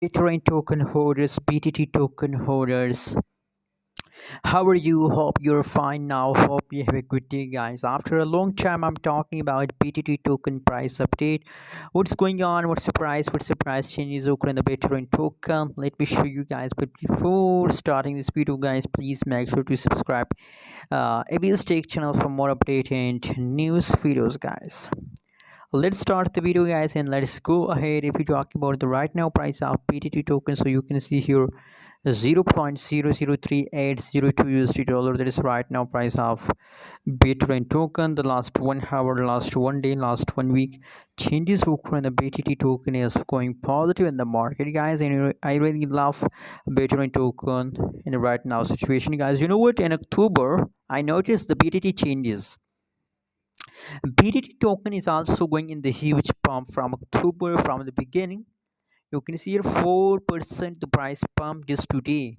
Bittorrent token holders, BTT token holders. How are you? Hope you're fine now. Hope you have a good day, guys. After a long time, I'm talking about BTT token price update. What's going on? What's the price? What's the price changes occur in the Bittorrent token? Let me show you guys. But before starting this video, guys, please make sure to subscribe ABS Tech channel for more update and news videos, guys. Let's start the video, guys, and let's go ahead. If you talk about the right now price of BTT token, so you can see here 0.003802 USD dollar. That is right now price of Bitcoin token. The last 1 hour, last 1 day, last 1 week changes occur in the BTT token is going positive in the market, guys, and I really love Bitcoin token in the right now situation, guys. You know what? In October, I noticed the BTT changes. BTT token is also going in the huge pump from October from the beginning. You can see here 4% the price pump just today.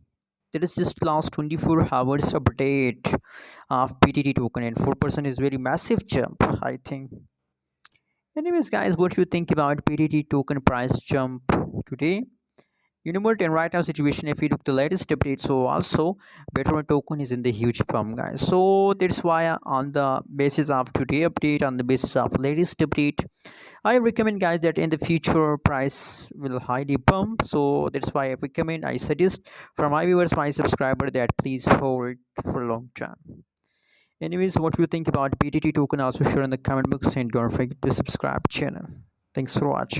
That is just last 24 hours update of BTT token, and 4% is very massive jump, I think. Anyways, guys, what you think about BTT token price jump today? You know what, in right now situation, if you look the latest update, so also Bitcoin token is in the huge pump, guys. So that's why on the basis of today update, on the basis of latest update, I recommend, guys, that in the future price will highly pump. So that's why I recommend, I suggest for my viewers, my subscriber, that please hold for long term. Anyways, what you think about BTT token, also share in the comment box, and don't forget to subscribe channel. Thanks for watching.